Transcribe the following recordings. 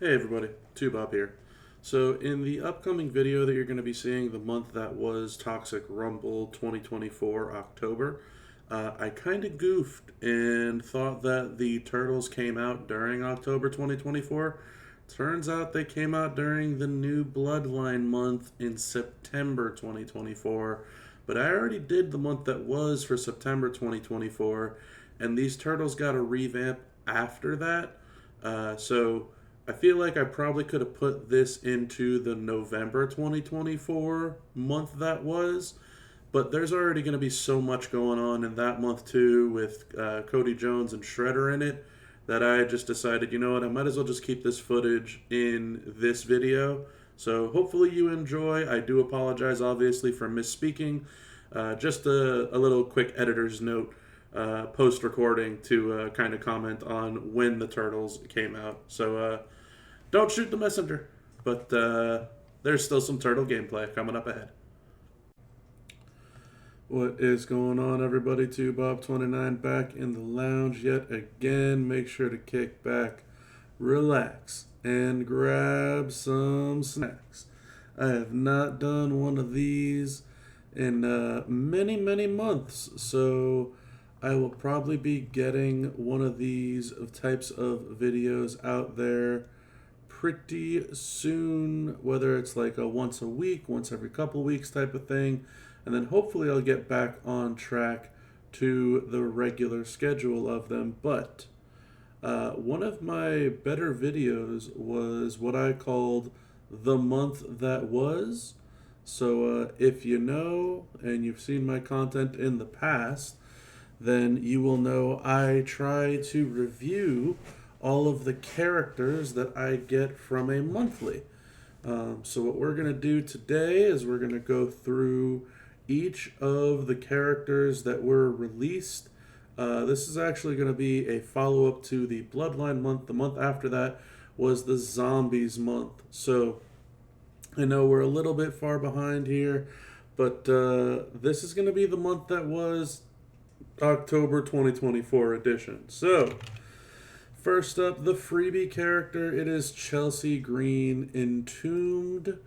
Hey everybody, Bob here. So in the upcoming video that you're going to be seeing, the month that was Toxic Rumble 2024 October, I kind of goofed and thought that the Turtles came out during October 2024. Turns out they came out during the new Bloodline month in September 2024. But I already did the month that was for September 2024, and these Turtles got a revamp after that. So I feel like I probably could have put this into the November 2024 month that was, but there's already going to be so much going on in that month too with Cody Jones and Shredder in it that I just decided, you know what, I might as well just keep this footage in this video. So hopefully you enjoy. I do apologize, obviously, for misspeaking. Just a little quick editor's note post recording to kind of comment on when the Turtles came out. So don't shoot the messenger. But there's still some Turtle gameplay coming up ahead. What is going on, everybody? Bob29 back in the lounge yet again. Make sure to kick back, relax, and grab some snacks. I have not done one of these in many months, so I will probably be getting one of these types of videos out there pretty soon, whether it's like a once a week, once every couple weeks type of thing, and then hopefully I'll get back on track to the regular schedule of them. But one of my better videos was what I called the month that was. So if you know and you've seen my content in the past, then you will know I try to review all of the characters that I get from a monthly. So what we're going to do today is we're going to go through each of the characters that were released. This is actually going to be a follow-up to the Bloodline month. The month after that was the Zombies month. So I know we're a little bit far behind here, but this is going to be the month that was October 2024 edition. So first up, the freebie character, it is Chelsea Green Entombed.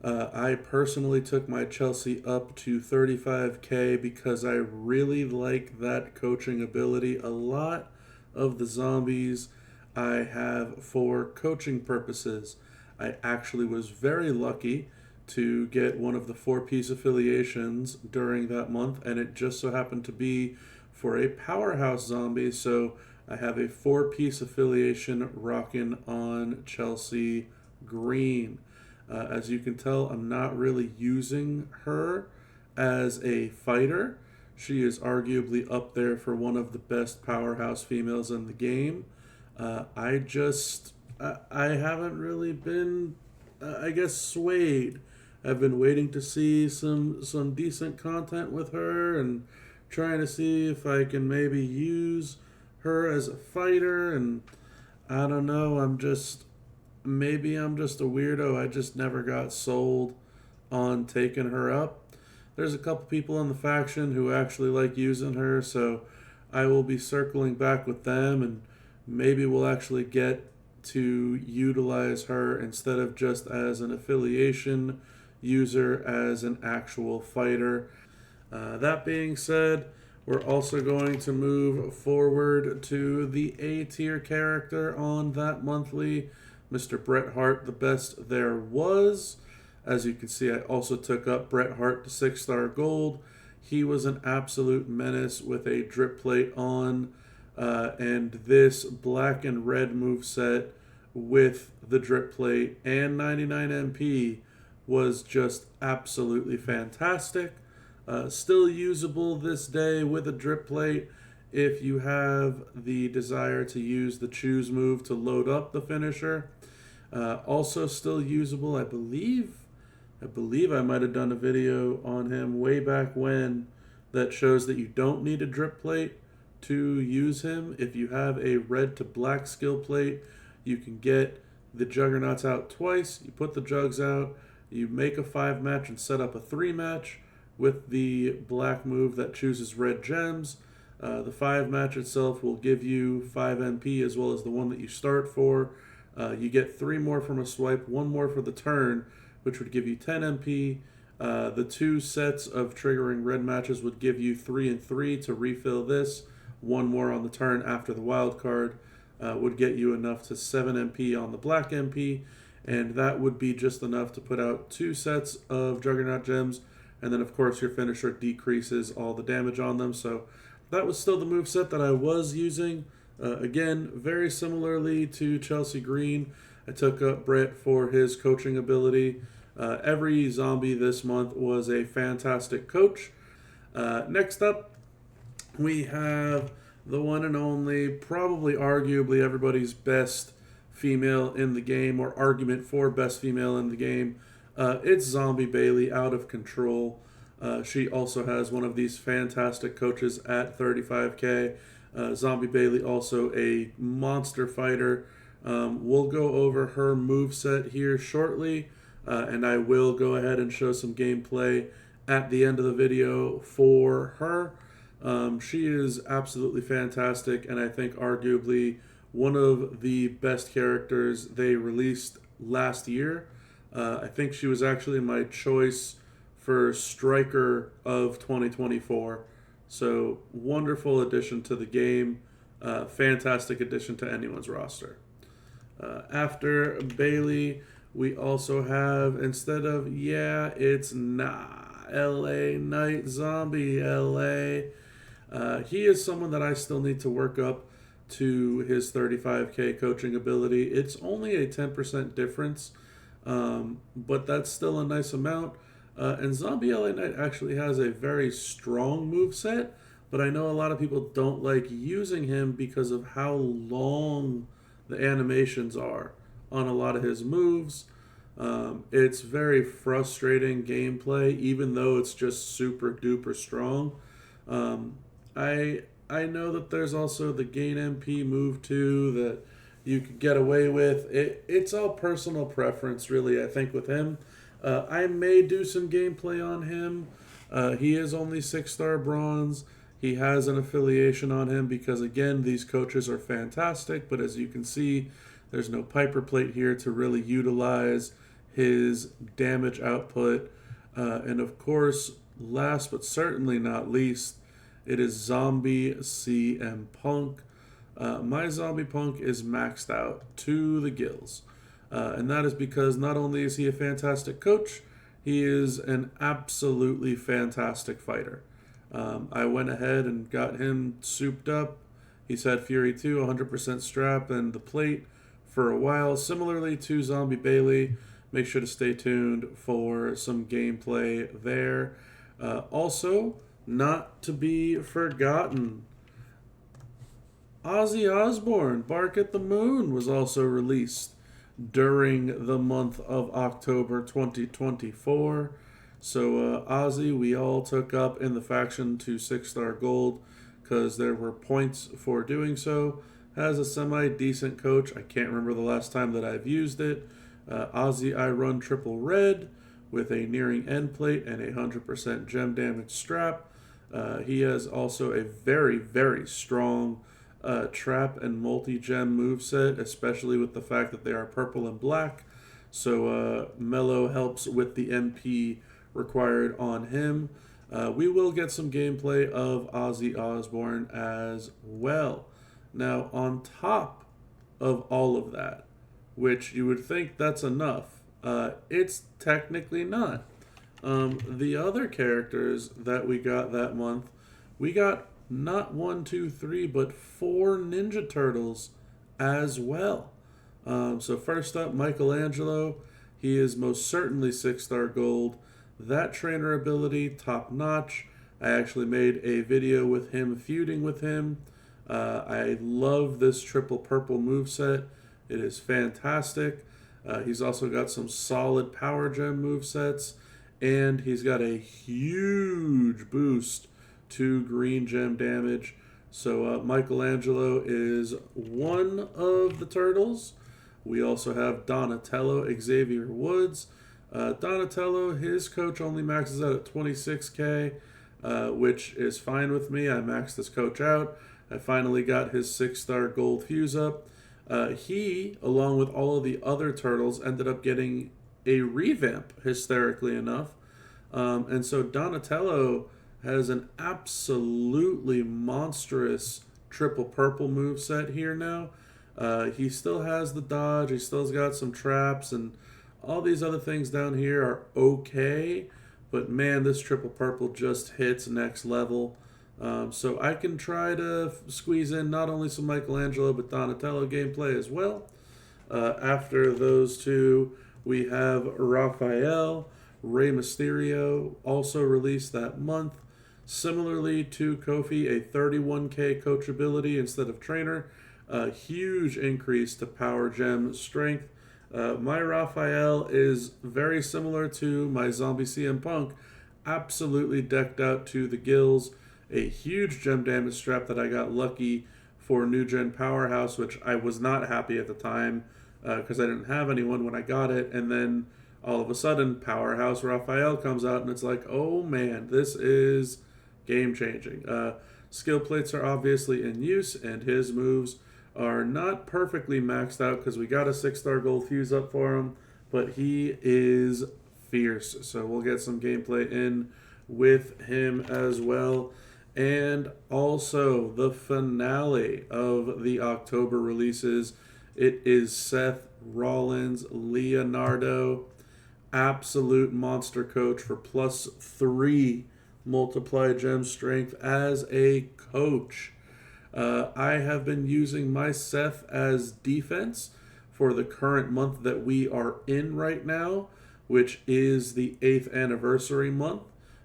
I personally took my Chelsea up to 35k because I really like that coaching ability. A lot of the zombies I have for coaching purposes. I actually was very lucky to get one of the 4-piece affiliations during that month, and it just so happened to be for a powerhouse zombie, so I have a 4-piece affiliation rocking on Chelsea Green. As you can tell, I'm not really using her as a fighter. She is arguably up there for one of the best powerhouse females in the game. I haven't really been, I guess, swayed. I've been waiting to see some decent content with her and trying to see if I can maybe use her as a fighter, and I don't know, maybe I'm just a weirdo. I just never got sold on taking her up. There's a couple people in the faction who actually like using her, so I will be circling back with them, and maybe we'll actually get to utilize her instead of just as an affiliation user, as an actual fighter. That being said, we're also going to move forward to the A tier character on that monthly, Mr. Bret Hart, the best there was. As you can see, I also took up Bret Hart to 6-star gold. He was an absolute menace with a drip plate on, and this black and red moveset with the drip plate and 99 MP was just absolutely fantastic. Still usable this day with a drip plate if you have the desire to use the choose move to load up the finisher. Also still usable, I believe I might have done a video on him way back when that shows that you don't need a drip plate to use him. If you have a red to black skill plate, you can get the Juggernauts out twice. You put the Jugs out, you make a 5-match and set up a 3-match with the black move that chooses red gems. The 5-match itself will give you 5 MP as well as the one that you start for. You get 3 more from a swipe, 1 more for the turn, which would give you 10 MP. The 2 sets of triggering red matches would give you 3 and 3 to refill this. 1 more on the turn after the wild card would get you enough to 7 MP on the black MP, and that would be just enough to put out 2 sets of Juggernaut gems, and then of course your finisher decreases all the damage on them. So that was still the moveset that I was using. Again, very similarly to Chelsea Green, I took up zBret for his coaching ability. Every zombie this month was a fantastic coach. Next up, we have the one and only, probably arguably everybody's best female in the game, or argument for best female in the game. It's zBayley, out of control. She also has one of these fantastic coaches at 35k. zBayley, also a monster fighter. We'll go over her moveset here shortly, and I will go ahead and show some gameplay at the end of the video for her. She is absolutely fantastic, and I think arguably one of the best characters they released last year. I think she was actually my choice for Striker of 2024. So wonderful addition to the game, fantastic addition to anyone's roster. After Bayley, we also have, instead of it's LA Knight Zombie LA. He is someone that I still need to work up to his 35k coaching ability. It's only a 10% difference, but that's still a nice amount. And Zombie LA Knight actually has a very strong moveset, but I know a lot of people don't like using him because of how long the animations are on a lot of his moves. It's very frustrating gameplay, even though it's just super duper strong. I know that there's also the gain MP move too that you could get away with. It's all personal preference, really, I think, with him. I may do some gameplay on him. He is only 6-star bronze. He has an affiliation on him because, again, these coaches are fantastic, but as you can see, there's no Piper plate here to really utilize his damage output. And of course, last but certainly not least, it is Zombie CM Punk. My Zombie Punk is maxed out to the gills. And that is because not only is he a fantastic coach, he is an absolutely fantastic fighter. I went ahead and got him souped up. He's had Fury 2, 100% strap, and the plate for a while. Similarly to zBayley, make sure to stay tuned for some gameplay there. Also, not to be forgotten, Ozzy Osbourne, Bark at the Moon, was also released during the month of October 2024. So Ozzy, we all took up in the faction to 6-star gold because there were points for doing so. Has a semi-decent coach. I can't remember the last time that I've used it. Ozzy, I run triple red with a nearing end plate and a 100% gem damage strap. He has also a very, very strong trap and multi-gem moveset, especially with the fact that they are purple and black. So Mellow helps with the MP required on him. We will get some gameplay of Ozzy Osbourne as well. Now, on top of all of that, which you would think that's enough, it's technically not. The other characters that we got that month, we got not 1, 2, 3, but 4 Ninja Turtles as well. So first up, Michaelangelo. He is most certainly 6-star gold. That trainer ability, top notch. I actually made a video with him feuding with him. I love this triple purple moveset. It is fantastic. He's also got some solid power gem movesets, and he's got a huge boost to green gem damage. So Michaelangelo is one of the turtles. We also have Donatello Xavier Woods. Donatello, his coach only maxes out at 26k, which is fine with me. I maxed this coach out. I finally got his 6-star gold fuse up. He, along with all of the other turtles, ended up getting a revamp, hysterically enough. And so Donatello has an absolutely monstrous triple purple move set here now. He still has the dodge, he still's got some traps, and all these other things down here are okay. But man, this triple purple just hits next level. So I can try to squeeze in not only some Michelangelo but Donatello gameplay as well. After those two, we have Raphael. Rey Mysterio, also released that month. Similarly to Kofi, a 31k coachability instead of trainer. A huge increase to power gem strength. My Raphael is very similar to my zombie CM Punk. Absolutely decked out to the gills. A huge gem damage strap that I got lucky for New Gen Powerhouse, which I was not happy at the time because I didn't have anyone when I got it. And then all of a sudden, Powerhouse Raphael comes out, and it's like, oh man, this is game changing. Skill plates are obviously in use, and his moves are not perfectly maxed out because we got a 6-star gold fuse up for him, but he is fierce. So we'll get some gameplay in with him as well. And also the finale of the October releases. It is Seth Rollins, Leonardo. Absolute monster coach for +3 multiply gem strength as a coach. I have been using my Seth as defense for the current month that we are in right now, which is the 8th anniversary month.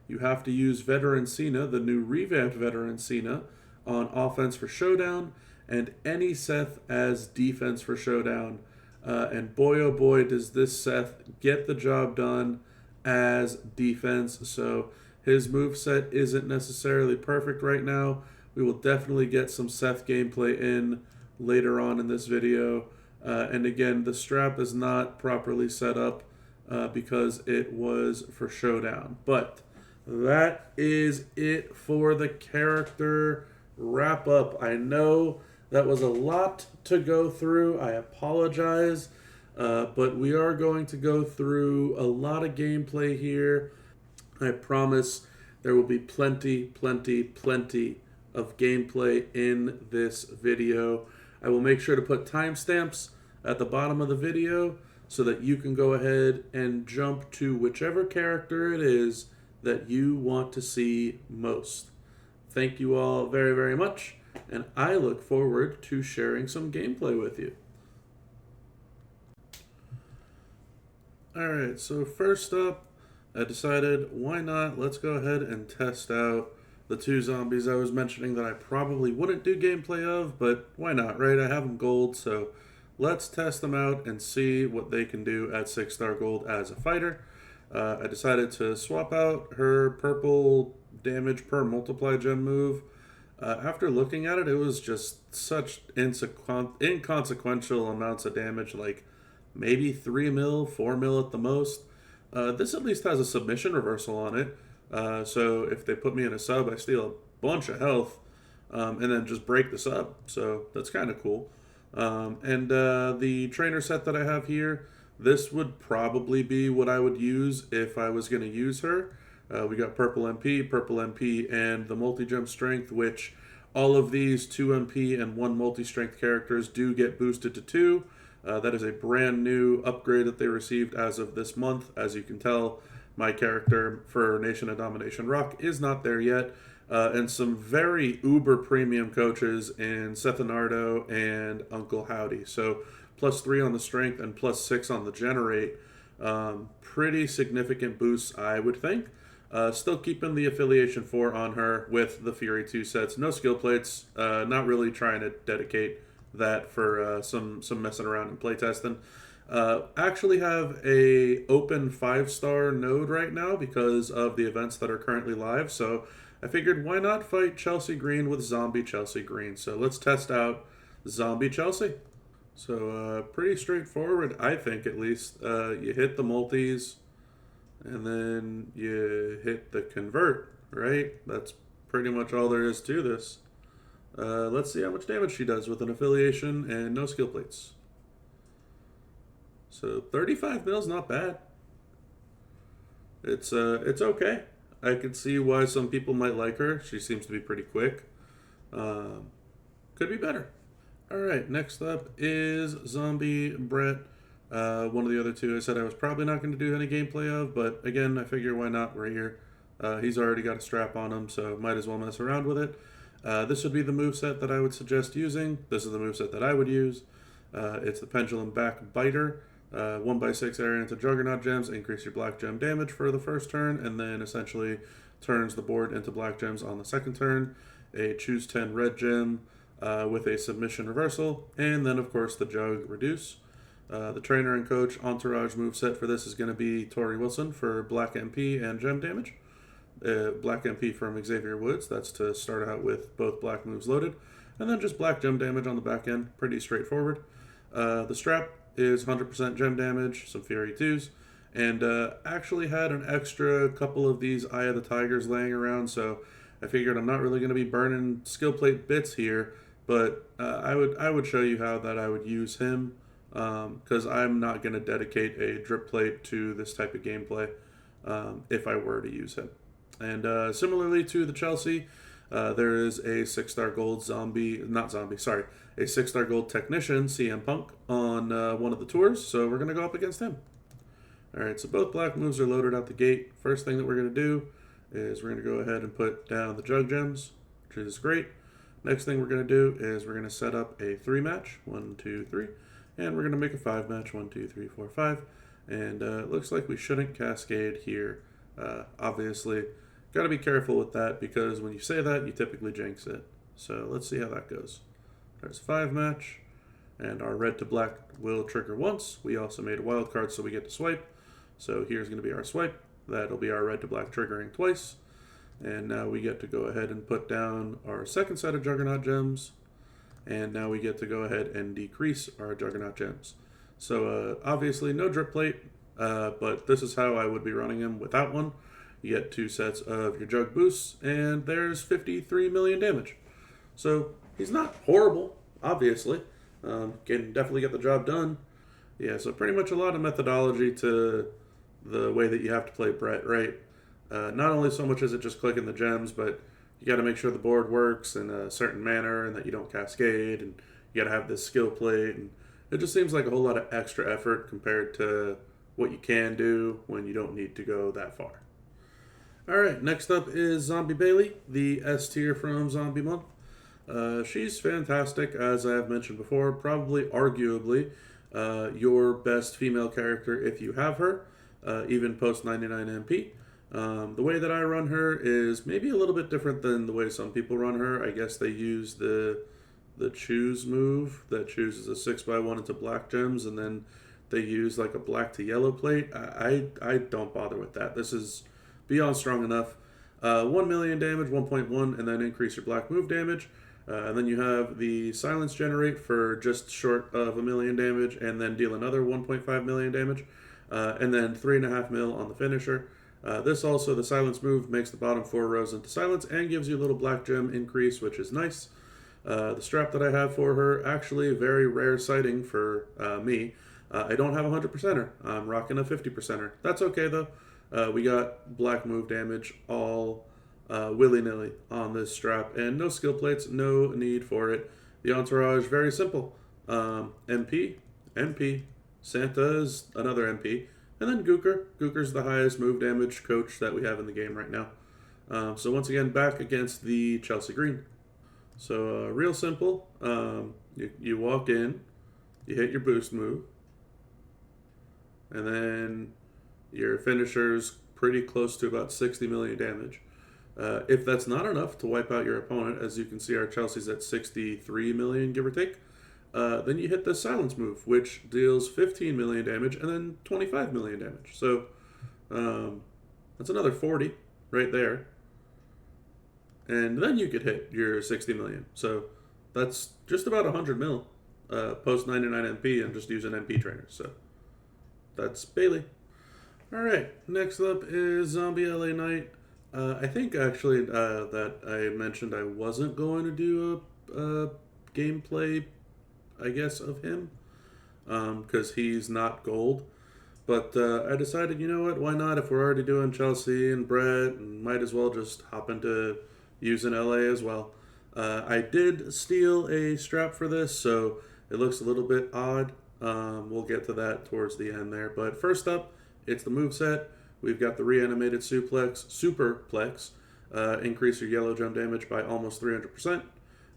You have to use Veteran Cena, the new revamped Veteran Cena, on offense for Showdown, and any Seth as defense for Showdown. And boy, oh boy, does this Seth get the job done as defense. So his moveset isn't necessarily perfect right now. We will definitely get some Seth gameplay in later on in this video. And again, the strap is not properly set up because it was for Showdown. But that is it for the character wrap up. I know that was a lot to go through. I apologize, but we are going to go through a lot of gameplay here. I promise there will be plenty of gameplay in this video. I will make sure to put timestamps at the bottom of the video so that you can go ahead and jump to whichever character it is that you want to see most. Thank you all very, very much, and I look forward to sharing some gameplay with you. Alright, so first up, I decided, why not, let's go ahead and test out the two zombies I was mentioning that I probably wouldn't do gameplay of, but why not, right? I have them gold, so let's test them out and see what they can do at 6-star gold as a fighter. I decided to swap out her purple damage per multiply gem move. After looking at it, it was just such inconsequential amounts of damage, like maybe 3 mil, 4 mil at the most. This at least has a submission reversal on it. So if they put me in a sub, I steal a bunch of health and then just break the sub. So that's kind of cool. And the trainer set that I have here, this would probably be what I would use if I was going to use her. We got purple MP, and the multi-gem strength, which all of these 2 MP and 1 multi-strength characters do get boosted to 2. That is a brand new upgrade that they received as of this month. As you can tell, my character for Nation of Domination Rock is not there yet. And some very uber premium coaches in Seth Leonardo and Uncle Howdy. So +3 on the strength and +6 on the generate. Pretty significant boosts, I would think. Still keeping the affiliation 4 on her with the Fury 2 sets. No skill plates. Not really trying to dedicate that for some messing around and playtesting. Actually have a open 5-star node right now because of the events that are currently live. So I figured, why not fight Chelsea Green with Zombie Chelsea Green? So let's test out Zombie Chelsea. So pretty straightforward, I think, at least. You hit the multis, and then you hit the convert, right? That's pretty much all there is to this. Let's see how much damage she does with an affiliation and no skill plates. So 35 mil's not bad. It's okay. I could see why some people might like her. She seems to be pretty quick. Could be better. All right, next up is zBret. One of the other two I said I was probably not going to do any gameplay of, but again, I figure why not? We're here. He's already got a strap on him, so might as well mess around with it. This would be the moveset that I would suggest using. This is the moveset that I would use. It's the Pendulum Back Biter. 1x6 area into Juggernaut gems, increase your black gem damage for the first turn, and then essentially turns the board into black gems on the second turn. A choose 10 red gem with a submission reversal, and then of course the Jug Reduce. The trainer and coach entourage moveset for this is going to be Tori Wilson for black MP and gem damage. Black MP from Xavier Woods, that's to start out with both black moves loaded, and then just black gem damage on the back end, pretty straightforward. The strap is 100% gem damage, some Fury 2s, and actually had an extra couple of these Eye of the Tigers laying around, so I figured I'm not really going to be burning skill plate bits here, but I would show you how that I would use him, because I'm not going to dedicate a drip plate to this type of gameplay if I were to use him. And similarly to the zChelsea, there is a 6-star gold a 6-star gold technician, zPunk, on one of the tours, so we're going to go up against him. Alright, so both black moves are loaded out the gate. First thing that we're going to do is we're going to go ahead and put down the Jug Gems, which is great. Next thing we're going to do is we're going to set up a 3-match, 1, 2, 3, and we're going to make a 5-match, 1, 2, 3, 4, 5, and it looks like we shouldn't cascade here. Obviously, got to be careful with that because when you say that, you typically jinx it. So let's see how that goes. There's a 5-match, and our red to black will trigger once. We also made a wild card, so we get to swipe. So here's going to be our swipe. That'll be our red to black triggering twice. And now we get to go ahead and put down our second set of Juggernaut gems. And now we get to go ahead and decrease our Juggernaut gems. So obviously no drip plate, but this is how I would be running him without one. You get 2 sets of your Jug boosts, and there's 53 million damage. So he's not horrible, obviously. Can definitely get the job done. Yeah, so pretty much a lot of methodology to the way that you have to play Bret, right? Not only so much as it just clicking the gems, but you got to make sure the board works in a certain manner and that you don't cascade, and you got to have this skill plate, and it just seems like a whole lot of extra effort compared to what you can do when you don't need to go that far. Alright, next up is zBayley, the S tier from Zombie Month. She's fantastic, as I have mentioned before, probably arguably your best female character if you have her, even post 99 MP. The way that I run her is maybe a little bit different than the way some people run her. I guess they use the choose move that chooses a 6x1 into black gems, and then they use like a black to yellow plate. I don't bother with that. This is beyond strong enough. 1 million damage, 1.1, and then increase your black move damage. And then you have the silence generate for just short of 1 million damage, and then deal another 1.5 million damage, and then 3.5 mil on the finisher. This also, the silence move, makes the bottom 4 rows into silence and gives you a little black gem increase, which is nice. The strap that I have for her, actually a very rare sighting for me. I don't have a 100%er. I'm rocking a 50%er. That's okay though. We got black move damage all willy-nilly on this strap, and no skill plates, no need for it. The entourage, very simple. MP, Santa is another MP, and then Gooker. Gooker's the highest move damage coach that we have in the game right now. So once again, back against the zChelsea Green. So real simple. You walk in, you hit your boost move, and then your finisher's pretty close to about 60 million damage. If that's not enough to wipe out your opponent, as you can see our zChelsea's at 63 million, give or take, then you hit the silence move, which deals 15 million damage and then 25 million damage. So that's another 40 right there. And then you could hit your 60 million. So that's just about 100 mil post 99 MP and just using MP trainers. So that's Bayley. Alright, next up is Zombie LA Knight. I think actually that I mentioned I wasn't going to do gameplay, I guess, of him, because he's not gold. But I decided, you know what, why not? If we're already doing Chelsea and Brett, and might as well just hop into using LA as well. I did steal a strap for this, so it looks a little bit odd. We'll get to that towards the end there. But first up, it's the moveset. We've got the reanimated superplex. Increase your yellow gem damage by almost 300%.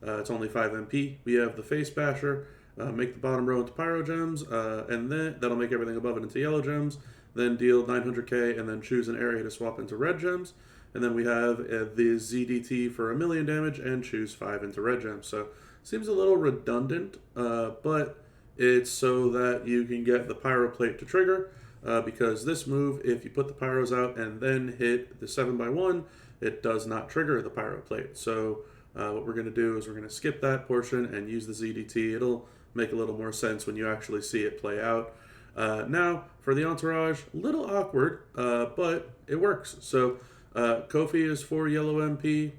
It's only 5 MP. We have the face basher. Make the bottom row into pyro gems, and then that'll make everything above it into yellow gems. Then deal 900k, and then choose an area to swap into red gems. And then we have the ZDT for 1,000,000 damage, and choose 5 into red gems. So seems a little redundant, but it's so that you can get the pyro plate to trigger. Because this move, if you put the pyros out and then hit the 7x1, it does not trigger the pyro plate. So what we're going to do is we're going to skip that portion and use the ZDT. It'll make a little more sense when you actually see it play out. Now, for the entourage, a little awkward, but it works. So Kofi is 4 yellow MP.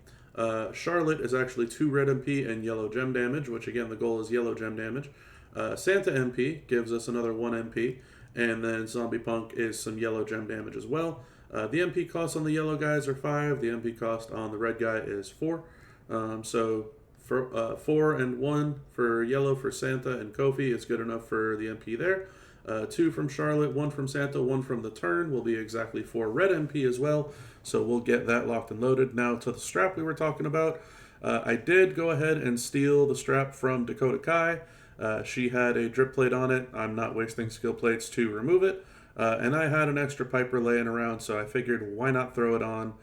Charlotte is actually 2 red MP and yellow gem damage, which again, the goal is yellow gem damage. Santa MP gives us another 1 MP. And then zPunk is some yellow gem damage as well. The MP cost on the yellow guys are 5. The MP cost on the red guy is 4. So for 4 and 1 for yellow for Santa and Kofi is good enough for the MP there. 2 from Charlotte, 1 from Santa, 1 from the turn will be exactly 4 red MP as well. So we'll get that locked and loaded. Now to the strap we were talking about. I did go ahead and steal the strap from Dakota Kai. She had a drip plate on it. I'm not wasting skill plates to remove it. And I had an extra Piper laying around, so I figured why not throw it on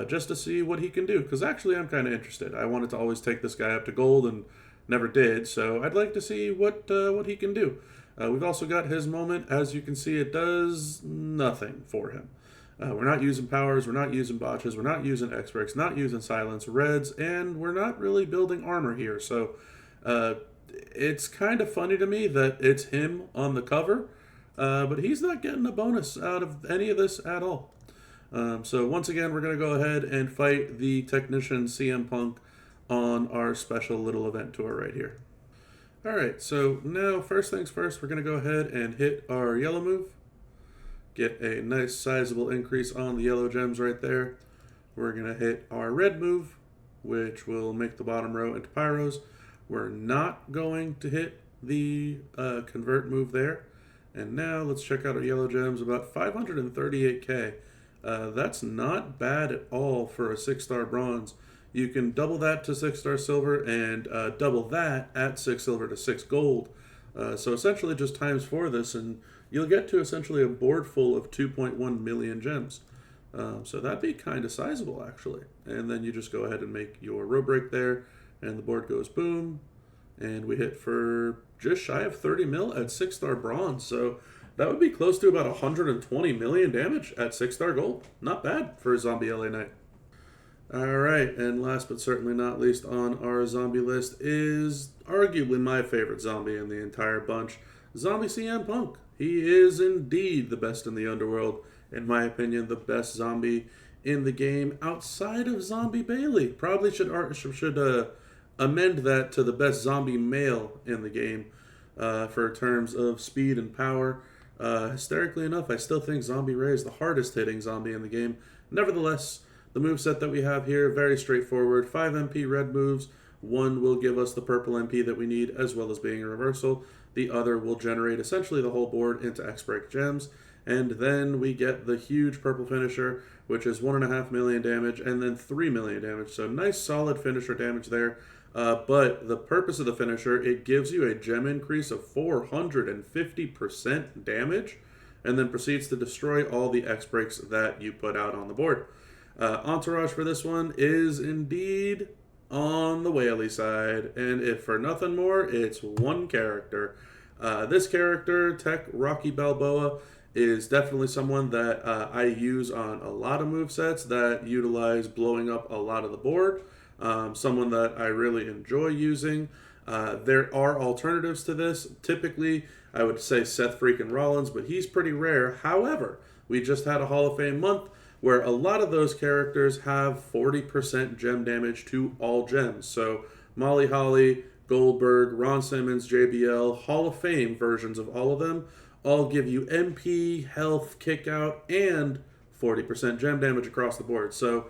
just to see what he can do. Because actually I'm kind of interested. I wanted to always take this guy up to gold and never did, so I'd like to see what he can do. We've also got his moment. As you can see, it does nothing for him. We're not using powers, we're not using botches, we're not using X-Breaks, not using silence, reds, and we're not really building armor here. So it's kind of funny to me that it's him on the cover, but he's not getting a bonus out of any of this at all. So once again, we're going to go ahead and fight the technician CM Punk on our special little event tour right here. Alright, so now first things first, we're going to go ahead and hit our yellow move. Get a nice sizable increase on the yellow gems right there. We're going to hit our red move, which will make the bottom row into pyros. We're not going to hit the convert move there. And now let's check out our yellow gems, about 538k. That's not bad at all for a 6-star bronze. You can double that to 6-star silver and double that at 6 silver to 6 gold. So essentially just times 4 this, and you'll get to essentially a board full of 2.1 million gems. So that'd be kind of sizable, actually. And then you just go ahead and make your row break there, and the board goes boom, and we hit for just shy of 30 mil at 6-star bronze. So that would be close to about 120 million damage at 6-star gold. Not bad for a zombie LA Knight. Alright, and last but certainly not least on our zombie list is arguably my favorite zombie in the entire bunch, Zombie CM Punk. He is indeed the best in the underworld. In my opinion, the best zombie in the game outside of zBayley. Probably should amend that to the best zombie male in the game for terms of speed and power. Hysterically enough, I still think Zombie Ray is the hardest hitting zombie in the game. Nevertheless, the moveset that we have here, very straightforward. 5 MP red moves. 1 will give us the purple MP that we need, as well as being a reversal. The other will generate essentially the whole board into X-Break gems. And then we get the huge purple finisher, which is 1.5 million damage, and then 3 million damage. So nice solid finisher damage there. But the purpose of the finisher, it gives you a gem increase of 450% damage, and then proceeds to destroy all the X-Breaks that you put out on the board. Entourage for this one is indeed on the whaley side, and if for nothing more, it's one character. This character, Tech Rocky Balboa, is definitely someone that I use on a lot of movesets that utilize blowing up a lot of the board. Someone that I really enjoy using. There are alternatives to this. Typically, I would say Seth freaking Rollins, but he's pretty rare. However, we just had a Hall of Fame month where a lot of those characters have 40% gem damage to all gems. So Molly Holly, Goldberg, Ron Simmons, JBL, Hall of Fame versions of all of them all give you MP, health, kick out, and 40% gem damage across the board. So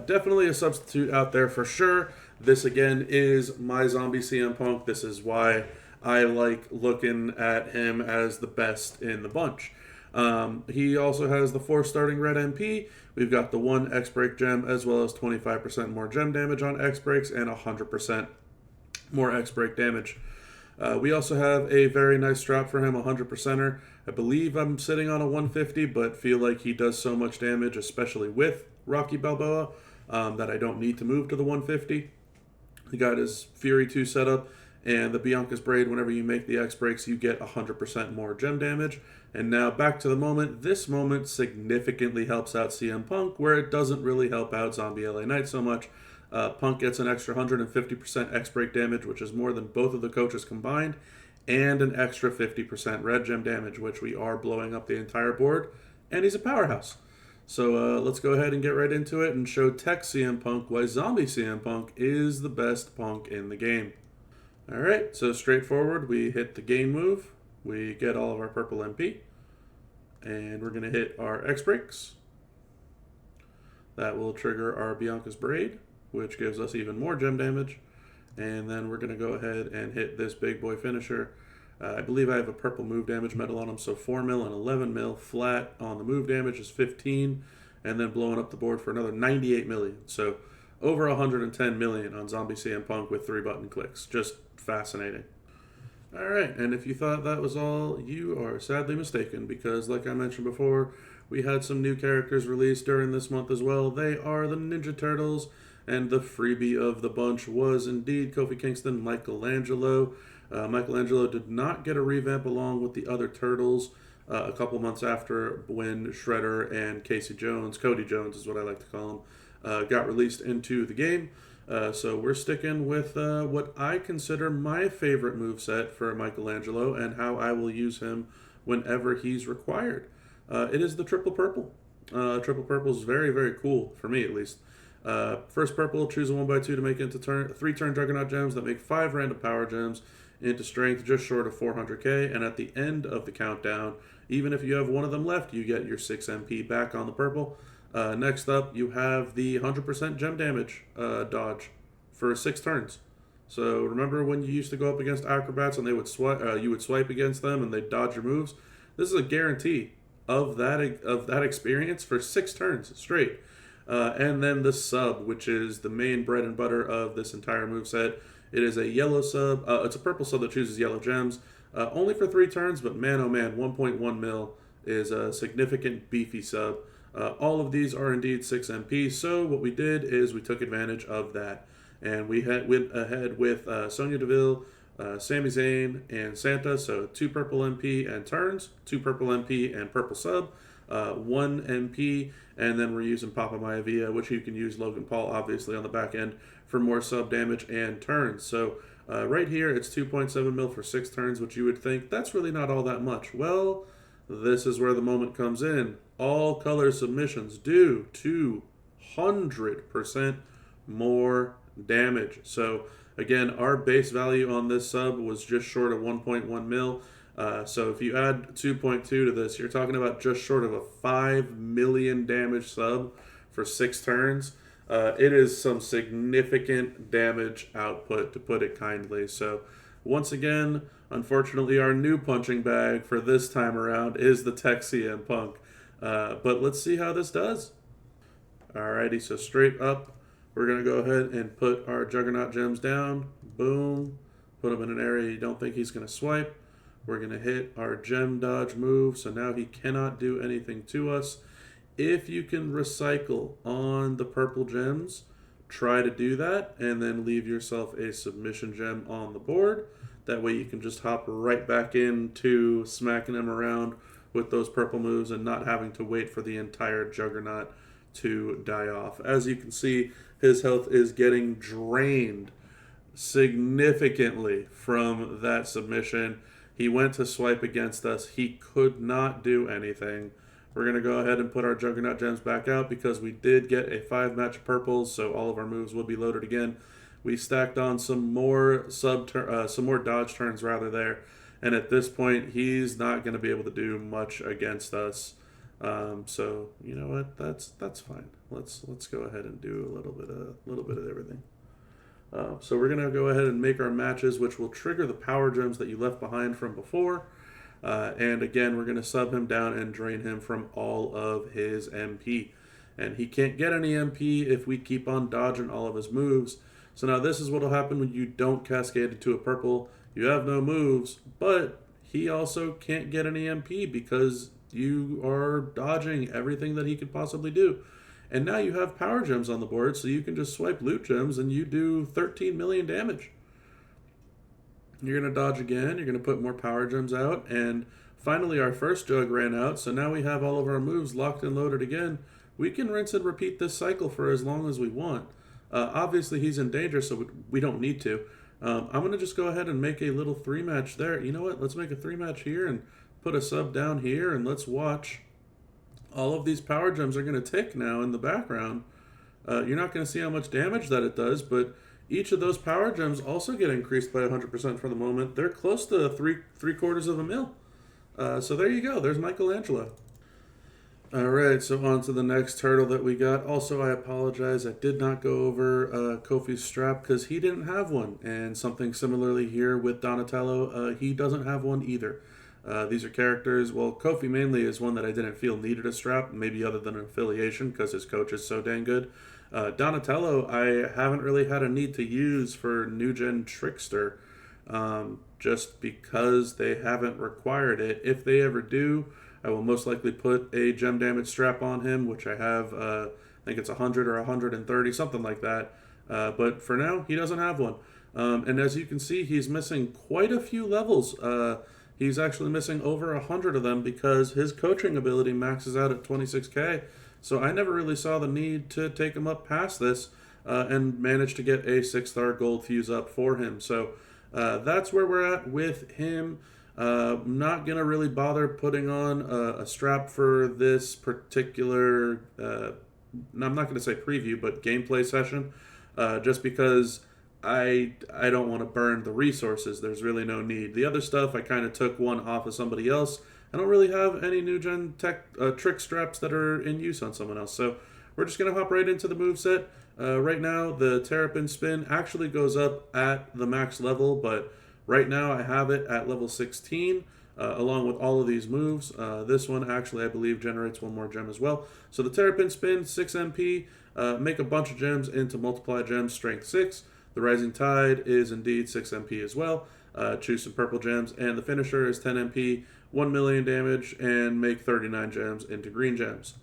definitely a substitute out there for sure. This again is my zombie CM Punk. This is why I like looking at him as the best in the bunch. He also has the 4 starting red MP. We've got the 1 X break gem as well as 25% more gem damage on X breaks and 100% more X break damage. We also have a very nice strap for him, 100%er. I believe I'm sitting on a 150, but feel like he does so much damage, especially with Rocky Balboa, that I don't need to move to the 150. He got his Fury 2 setup, and the Bianca's Braid, whenever you make the X breaks, you get 100% more gem damage. And now back to the moment. This moment significantly helps out CM Punk, where it doesn't really help out Zombie LA Knight so much. Punk gets an extra 150% X break damage, which is more than both of the coaches combined, and an extra 50% red gem damage, which we are blowing up the entire board, and he's a powerhouse. So let's go ahead and get right into it and show Tech CM Punk why Zombie CM Punk is the best Punk in the game. Alright, so straightforward, we hit the gain move, we get all of our purple MP, and we're going to hit our X breaks. That will trigger our Bianca's Braid, which gives us even more gem damage. And then we're going to go ahead and hit this big boy finisher. I believe I have a purple move damage medal on him, so 4 mil and 11 mil flat on the move damage is 15, and then blowing up the board for another 98 million. So over 110 million on Zombie CM Punk with 3 button clicks. Just fascinating. Alright, and if you thought that was all, you are sadly mistaken, because like I mentioned before, we had some new characters released during this month as well. They are the Ninja Turtles, and the freebie of the bunch was indeed Kofi Kingston, Michaelangelo. Michaelangelo did not get a revamp along with the other Turtles a couple months after when Shredder and Cody Jones is what I like to call him, got released into the game. So we're sticking with what I consider my favorite moveset for Michaelangelo and how I will use him whenever he's required. It is the triple purple. Triple purple is very, very cool, for me at least. First purple, choose a 1x2 to make into 3 turn Juggernaut gems that make 5 random power gems into strength just short of 400k. And at the end of the countdown, even if you have one of them left, you get your 6 MP back on the purple. Next up, you have the 100% gem damage dodge for 6 turns. So remember when you used to go up against acrobats and they would you would swipe against them and they'd dodge your moves? This is a guarantee of that experience for 6 turns straight. And then the sub, which is the main bread and butter of this entire moveset. It is a yellow sub. It's a purple sub that chooses yellow gems. Only for 3 turns, but man, oh man, 1.1 mil is a significant beefy sub. All of these are indeed 6 MP, so what we did is we took advantage of that. And we went ahead with Sonya Deville, Sami Zayn, and Santa, so 2 purple MP and turns, 2 purple MP and purple sub, 1 MP, and then we're using Papa Maivia, which you can use Logan Paul, obviously, on the back end for more sub damage and turns. So right here, it's 2.7 mil for 6 turns, which you would think, that's really not all that much. Well, this is where the moment comes in. All color submissions do 200% more damage. So again, our base value on this sub was just short of 1.1 mil. So if you add 2.2 to this, you're talking about just short of a 5 million damage sub for 6 turns. It is some significant damage output, to put it kindly. So once again, unfortunately, our new punching bag for this time around is the Tech CM Punk. But let's see how this does. Alrighty, so straight up, we're going to go ahead and put our Juggernaut gems down. Boom. Put them in an area you don't think he's going to swipe. We're going to hit our gem dodge move, so now he cannot do anything to us. If you can recycle on the purple gems, try to do that, and then leave yourself a submission gem on the board. That way you can just hop right back into smacking him around with those purple moves and not having to wait for the entire Juggernaut to die off. As you can see, his health is getting drained significantly from that submission. He went to swipe against us. He could not do anything. We're going to go ahead and put our Juggernaut gems back out because we did get a 5 match purples, so all of our moves will be loaded again. we stacked on some more some more dodge turns rather there, and at this point he's not going to be able to do much against us. So you know what? That's fine. Let's go ahead and do a little bit of everything. So we're gonna go ahead and make our matches, which will trigger the power gems that you left behind from before. And again, we're gonna sub him down and drain him from all of his MP. And he can't get any MP if we keep on dodging all of his moves. So now this is what will happen when you don't cascade into a purple. You have no moves, but he also can't get any MP because you are dodging everything that he could possibly do. And now you have power gems on the board, so you can just swipe loot gems and you do 13 million damage. You're going to dodge again, you're going to put more power gems out, and finally our first jug ran out, so now we have all of our moves locked and loaded again. We can rinse and repeat this cycle for as long as we want. Obviously he's in danger, so we don't need to. I'm going to just go ahead and make a little 3-match there. You know what? Let's make a 3-match here and put a sub down here, and let's watch. All of these power gems are going to tick now in the background. You're not going to see how much damage that it does, but each of those power gems also get increased by 100% for the moment. They're close to three-quarters of a mil. So there you go. There's Michaelangelo. All right, so on to the next turtle that we got. Also, I apologize. I did not go over Kofi's strap because he didn't have one. And something similarly here with Donatello, he doesn't have one either. These are characters, well, Kofi mainly is one that I didn't feel needed a strap, maybe other than an affiliation because his coach is so dang good. Donatello, I haven't really had a need to use for New Gen Trickster, just because they haven't required it. If they ever do, I will most likely put a gem damage strap on him, which I have, I think it's 100 or 130, something like that. But for now, he doesn't have one. And as you can see, he's missing quite a few levels. He's actually missing over 100 of them because his coaching ability maxes out at 26k. So I never really saw the need to take him up past this and managed to get a 6-star gold fuse up for him. So that's where we're at with him. Not going to really bother putting on a strap for this particular, I'm not going to say preview, but gameplay session, just because I don't want to burn the resources. There's really no need. The other stuff, I kind of took one off of somebody else. I don't really have any new gen trick straps that are in use on someone else. So we're just going to hop right into the moveset. Right now, the Terrapin Spin actually goes up at the max level, but right now I have it at level 16, along with all of these moves. This one actually, I believe, generates one more gem as well. So the Terrapin Spin, 6 MP, make a bunch of gems into multiply gems, strength 6. The Rising Tide is indeed 6 MP as well. Choose some purple gems. And the finisher is 10 MP, 1 million damage, and make 39 gems into green gems.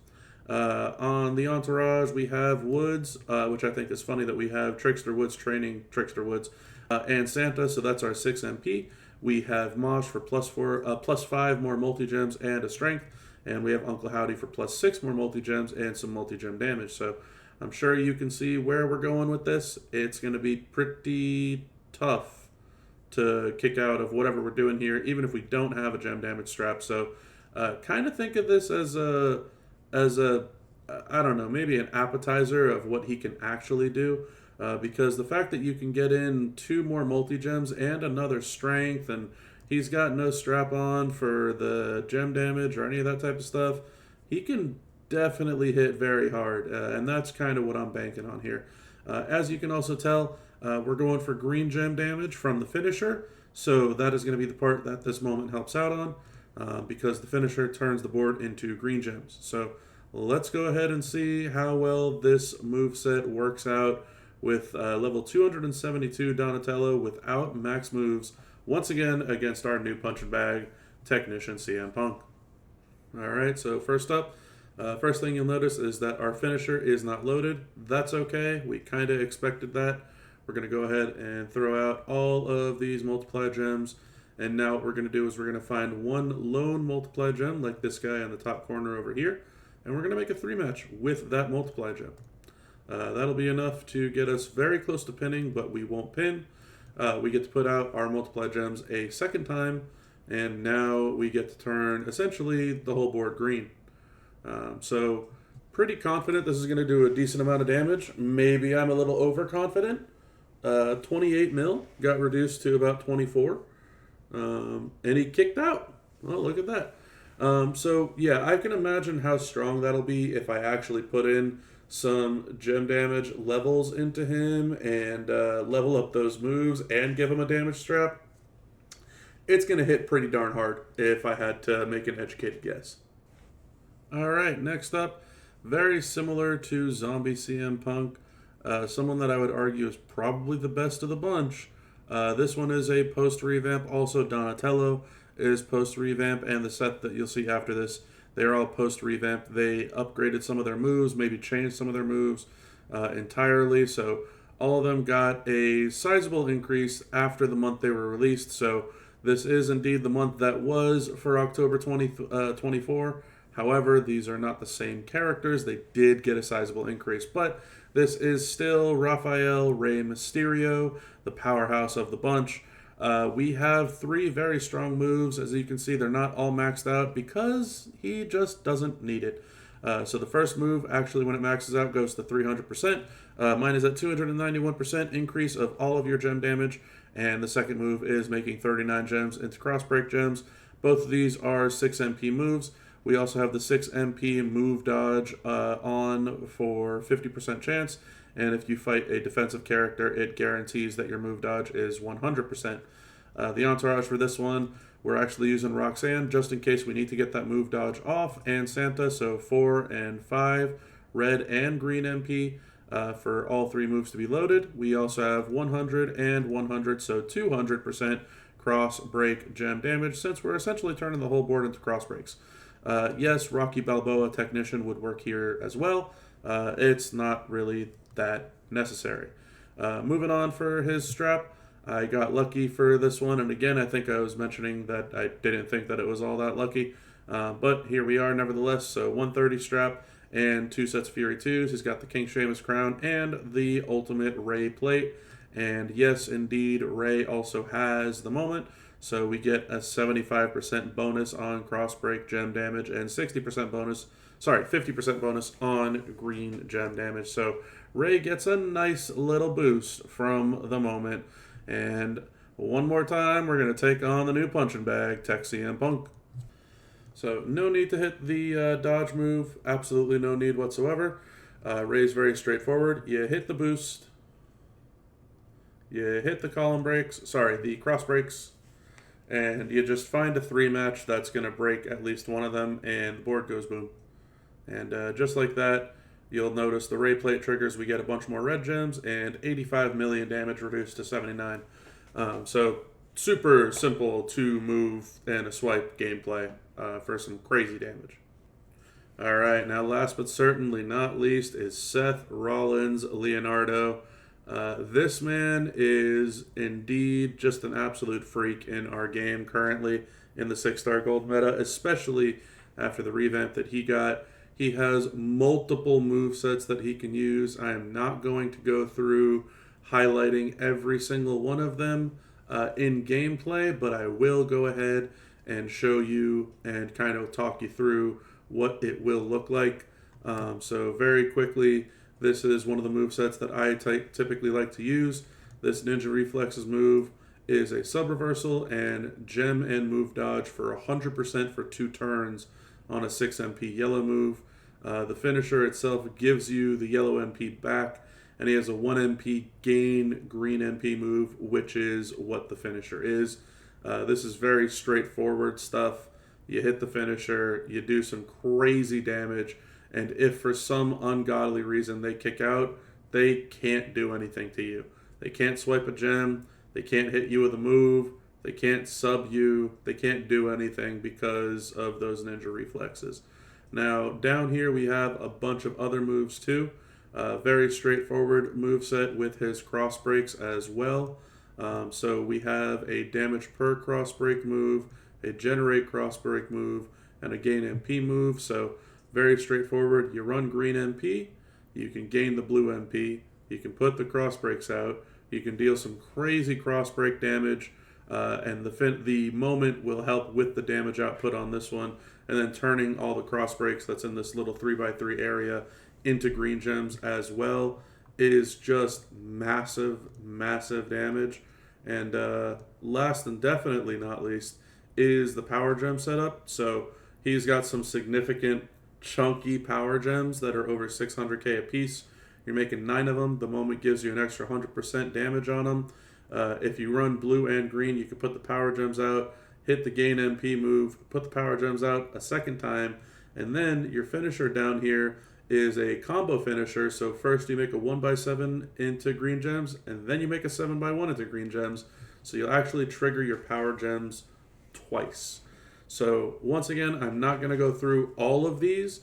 On the Entourage, we have Woods, which I think is funny that we have Trickster Woods training Trickster Woods, and Santa, so that's our 6 MP. We have Mosh for plus 5 more multi-gems and a strength. And we have Uncle Howdy for plus 6 more multi-gems and some multi-gem damage. So I'm sure you can see where we're going with this. It's going to be pretty tough to kick out of whatever we're doing here, even if we don't have a gem damage strap. So kind of think of this as a I don't know, maybe an appetizer of what he can actually do. Because the fact that you can get in 2 more multi-gems and another strength, and he's got no strap on for the gem damage or any of that type of stuff, he can definitely hit very hard, and that's kind of what I'm banking on here. As you can also tell, we're going for green gem damage from the finisher, so that is going to be the part that this moment helps out on, because the finisher turns the board into green gems. So let's go ahead and see how well this moveset works out with level 272 Donatello without max moves, once again against our new punch and bag technician CM Punk. Alright, so first up, first thing you'll notice is that our finisher is not loaded. That's okay, we kind of expected that. We're going to go ahead and throw out all of these multiply gems, and now what we're going to do is we're going to find one lone multiply gem, like this guy in the top corner over here, and we're going to make a 3-match with that multiply gem. That'll be enough to get us very close to pinning, but we won't pin. We get to put out our multiply gems a second time, and now we get to turn essentially the whole board green. So pretty confident this is going to do a decent amount of damage. Maybe I'm a little overconfident, 28 mil, got reduced to about 24. And he kicked out. Well, look at that. So, yeah, I can imagine how strong that'll be if I actually put in some gem damage levels into him and level up those moves and give him a damage strap. It's going to hit pretty darn hard if I had to make an educated guess. All right, next up, very similar to Zombie CM Punk, someone that I would argue is probably the best of the bunch. This one is a post-revamp. Also, Donatello is post-revamp, and the set that you'll see after this, they're all post-revamp. They upgraded some of their moves, maybe changed some of their moves entirely. So all of them got a sizable increase after the month they were released. So this is indeed the month that was for October 2024. However, these are not the same characters. They did get a sizable increase, but this is still Raphael Rey Mysterio, the powerhouse of the bunch. We have 3 very strong moves. As you can see, they're not all maxed out because he just doesn't need it. So the first move, actually, when it maxes out, goes to 300%. Mine is at 291% increase of all of your gem damage. And the second move is making 39 gems into crossbreak gems. Both of these are 6 MP moves. We also have the 6 MP move dodge on for 50% chance. And if you fight a defensive character, it guarantees that your move dodge is 100%. The entourage for this one, we're actually using Roxanne just in case we need to get that move dodge off, and Santa, so 4 and 5, red and green MP for all 3 moves to be loaded. We also have 100 and 100, so 200% cross break gem damage, since we're essentially turning the whole board into cross breaks. Yes, Rocky Balboa Technician would work here as well. It's not really that necessary. Moving on for his strap, I got lucky for this one, and again, I think I was mentioning that I didn't think that it was all that lucky, but here we are nevertheless. So 130 strap and 2 sets of Fury 2s. He's got the King Sheamus crown and the Ultimate Ray plate, and yes, indeed, Ray also has the moment. So we get a 75% bonus on cross-break gem damage and 50% bonus on green gem damage. So Ray gets a nice little boost from the moment. And one more time, we're going to take on the new punching bag, Tech CM Punk. So no need to hit the dodge move. Absolutely no need whatsoever. Ray's very straightforward. You hit the boost. You hit the the cross breaks. And you just find a 3 match that's going to break at least one of them, and the board goes boom. And just like that, you'll notice the Ray plate triggers. We get a bunch more red gems, and 85 million damage reduced to 79. So super simple 2 move and a swipe gameplay for some crazy damage. All right, now last but certainly not least is Seth Rollins Leonardo. This man is indeed just an absolute freak in our game currently in the 6-star gold meta, especially after the revamp that he got. He has multiple movesets that he can use. I am not going to go through highlighting every single one of them in gameplay, but I will go ahead and show you and kind of talk you through what it will look like. So very quickly, this is one of the movesets that I typically like to use. This Ninja Reflexes move is a sub-reversal and gem and move dodge for 100% for 2 turns on a 6 MP yellow move. The finisher itself gives you the yellow MP back, and he has a 1 MP gain green MP move, which is what the finisher is. This is very straightforward stuff. You hit the finisher, you do some crazy damage, and if for some ungodly reason they kick out, they can't do anything to you. They can't swipe a gem, they can't hit you with a move, they can't sub you, they can't do anything because of those ninja reflexes. Now, down here we have a bunch of other moves too. Very straightforward moveset with his cross breaks as well. So we have a damage per cross break move, a generate cross break move, and a gain MP move. So very straightforward. You run green MP, you can gain the blue MP, you can put the cross breaks out, you can deal some crazy cross break damage, and the moment will help with the damage output on this one, and then turning all the cross breaks that's in this little 3x3 area into green gems as well. is just massive, massive damage. And last and definitely not least is the power gem setup. So he's got some significant chunky power gems that are over 600k a piece. You're making 9 of them. The moment gives you an extra 100% damage on them. If you run blue and green, you can put the power gems out, hit the gain MP move, put the power gems out a second time, and then your finisher down here is a combo finisher. So first you make a 1x7 into green gems, and then you make a 7x1 into green gems. So you'll actually trigger your power gems twice. So once again, I'm not going to go through all of these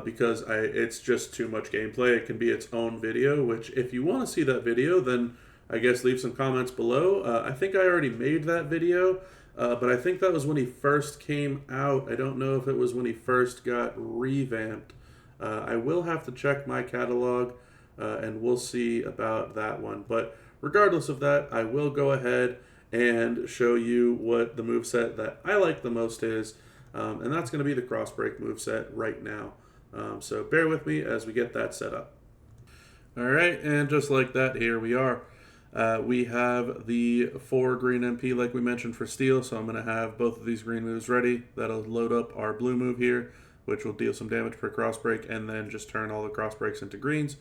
because it's just too much gameplay. It can be its own video, which if you want to see that video, then I guess leave some comments below. I think I already made that video, but I think that was when he first came out. I don't know if it was when he first got revamped. I will have to check my catalog, and we'll see about that one. But regardless of that, I will go ahead and show you what the moveset that I like the most is, and that's going to be the crossbreak moveset right now. So bear with me as we get that set up. All right, and just like that, here we are. We have the 4 green MP like we mentioned for steel, so I'm going to have both of these green moves ready. That'll load up our blue move here, which will deal some damage per crossbreak, and then just turn all the crossbreaks into greens.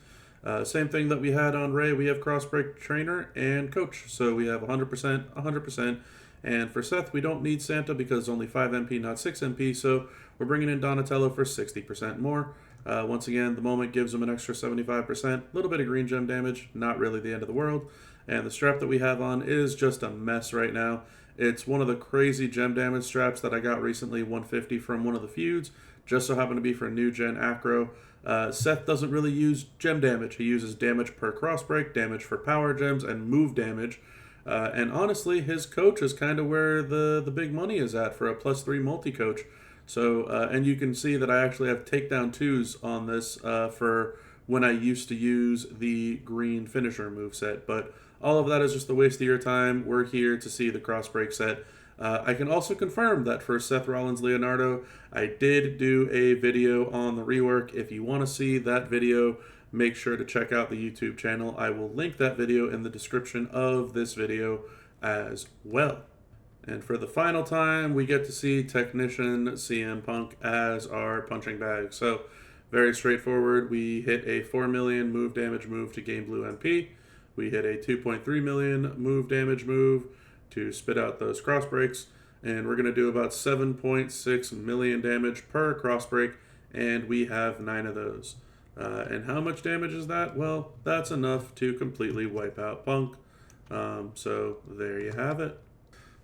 Same thing that we had on Ray, we have crossbreak trainer and coach. So we have 100%, 100%. And for Seth, we don't need Santa because only 5 MP, not 6 MP. So we're bringing in Donatello for 60% more. Once again, the moment gives him an extra 75%. A little bit of green gem damage, not really the end of the world. And the strap that we have on is just a mess right now. It's one of the crazy gem damage straps that I got recently, 150 from one of the feuds. Just so happened to be for new gen acro. Seth doesn't really use gem damage. He uses damage per crossbreak, damage for power gems, and move damage. And honestly, his coach is kind of where the big money is at for a +3 multi-coach. So, and you can see that I actually have takedown 2s on this for when I used to use the green finisher moveset. But all of that is just a waste of your time. We're here to see the crossbreak set. I can also confirm that for Seth Rollins Leonardo, I did do a video on the rework. If you want to see that video, make sure to check out the YouTube channel. I will link that video in the description of this video as well. And for the final time, we get to see Technician CM Punk as our punching bag. So very straightforward. We hit a 4 million move damage move to gain blue MP. We hit a 2.3 million move damage move to spit out those cross breaks, and we're going to do about 7.6 million damage per cross break, and we have 9 of those. And how much damage is that? Well, that's enough to completely wipe out Punk. So there you have it.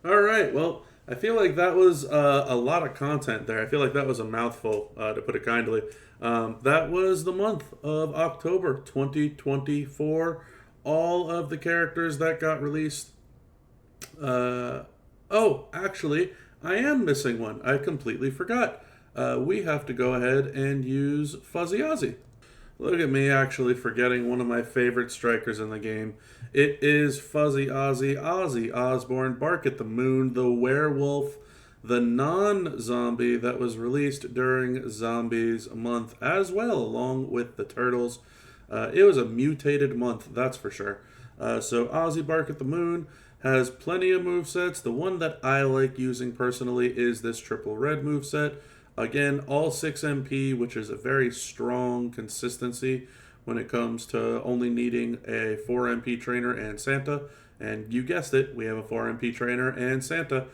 All right, well, I feel like that was a lot of content there. I feel like that was a mouthful, to put it kindly. That was the month of October 2024. All of the characters that got released. Oh, actually, I am missing one. I completely forgot. We have to go ahead and use Fuzzy Ozzy. Look at me actually forgetting one of my favorite strikers in the game. It is Fuzzy Ozzy, Ozzy Osbourne, Bark at the Moon, the werewolf, the non-zombie that was released during Zombies month as well, along with the Turtles. It was a mutated month, that's for sure. So Ozzy Bark at the Moon has plenty of movesets. The one that I like using personally is this triple red moveset. Again, all 6 MP, which is a very strong consistency when it comes to only needing a 4 MP trainer and Santa. And you guessed it, we have a 4 MP trainer and Santa.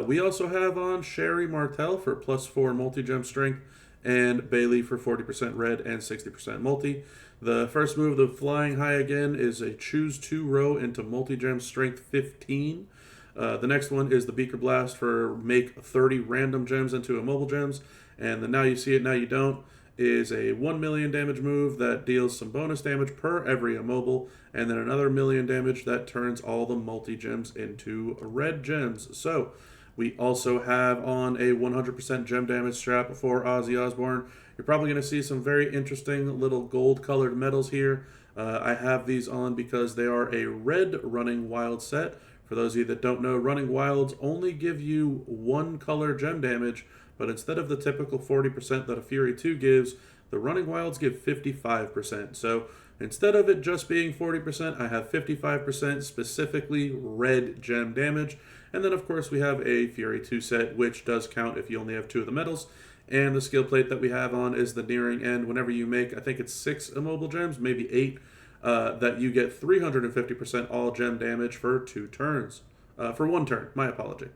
We also have on Sherry Martel for +4 multi-gem strength and Bayley for 40% red and 60% multi. The first move, the flying high again, is a choose 2 row into multi-gem strength 15. The next one is the Beaker Blast for make 30 random gems into immobile gems. And the Now You See It, Now You Don't is a 1 million damage move that deals some bonus damage per every immobile. And then another million damage that turns all the multi-gems into red gems. So we also have on a 100% gem damage strap for Ozzy Osbourne. You're probably going to see some very interesting little gold-colored medals here. I have these on because they are a red running wild set. For those of you that don't know, running wilds only give you 1 color gem damage, but instead of the typical 40% that a Fury 2 gives, the running wilds give 55%. So instead of it just being 40%, I have 55% specifically red gem damage. And then, of course, we have a Fury 2 set, which does count if you only have 2 of the medals. And the skill plate that we have on is the nearing end. Whenever you make, I think it's 6 immobile gems, maybe 8, that you get 350% all gem damage for 2 turns. For 1 turn, my apology.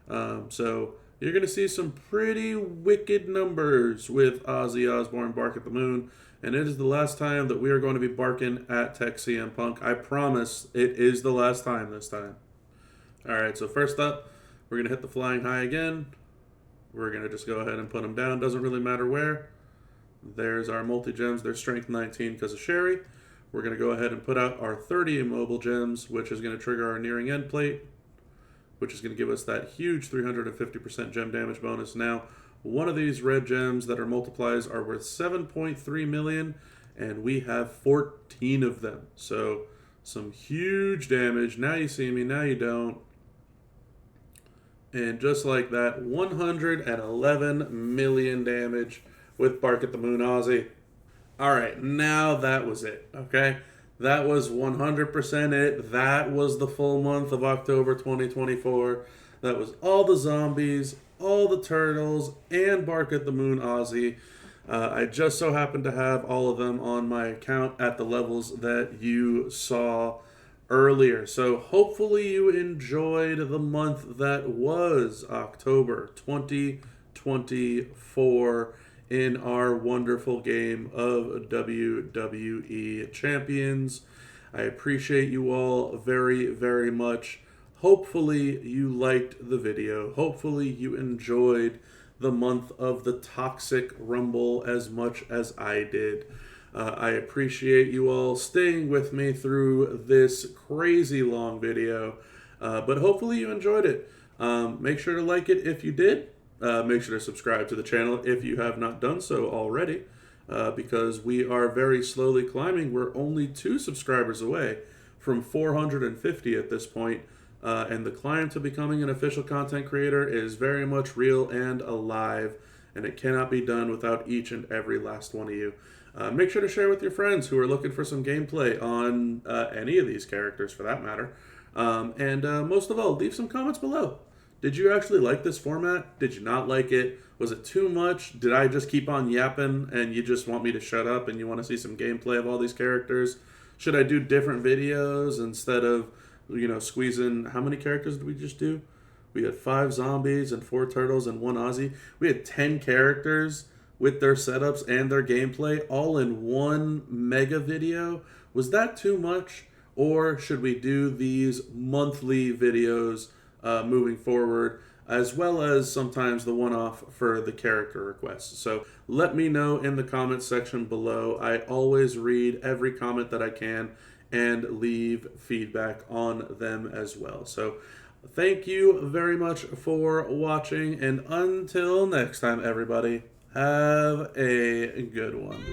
So you're going to see some pretty wicked numbers with Ozzy Osbourne Bark at the Moon. And it is the last time that we are going to be barking at Tech CM Punk. I promise it is the last time this time. Alright, so first up, we're going to hit the flying high again. We're going to just go ahead and put them down. Doesn't really matter where. There's our multi-gems. They're strength 19 because of Sherry. We're going to go ahead and put out our 30 immobile gems, which is going to trigger our nearing end plate, which is going to give us that huge 350% gem damage bonus. Now, one of these red gems that are multiplies are worth 7.3 million, and we have 14 of them. So, some huge damage. Now you see me, now you don't. And just like that, 111 million damage with Bark at the Moon Ozzy. Alright, now that was it, okay? That was 100% it. That was the full month of October 2024. That was all the zombies, all the turtles, and Bark at the Moon Ozzy. I just so happened to have all of them on my account at the levels that you saw earlier. So hopefully you enjoyed the month that was October 2024 in our wonderful game of WWE Champions. I appreciate you all very, very much. Hopefully you liked the video. Hopefully you enjoyed the month of the Toxic Rumble as much as I did. I appreciate you all staying with me through this crazy long video, but hopefully you enjoyed it. Make sure to like it if you did. Make sure to subscribe to the channel if you have not done so already, because we are very slowly climbing. We're only 2 subscribers away from 450 at this point, and the climb to becoming an official content creator is very much real and alive, and it cannot be done without each and every last one of you. Make sure to share with your friends who are looking for some gameplay on any of these characters for that matter. And most of all, leave some comments below. Did you actually like this format? Did you not like it? Was it too much? Did I just keep on yapping and you just want me to shut up and you want to see some gameplay of all these characters? Should I do different videos instead of, you know, squeezing... How many characters did we just do? We had 5 zombies and 4 turtles and 1 Ozzy. We had 10 characters with their setups and their gameplay all in one mega video. Was that too much? Or should we do these monthly videos moving forward, as well as sometimes the one-off for the character requests? So let me know in the comments section below. I always read every comment that I can and leave feedback on them as well. So thank you very much for watching, and until next time, everybody, have a good one.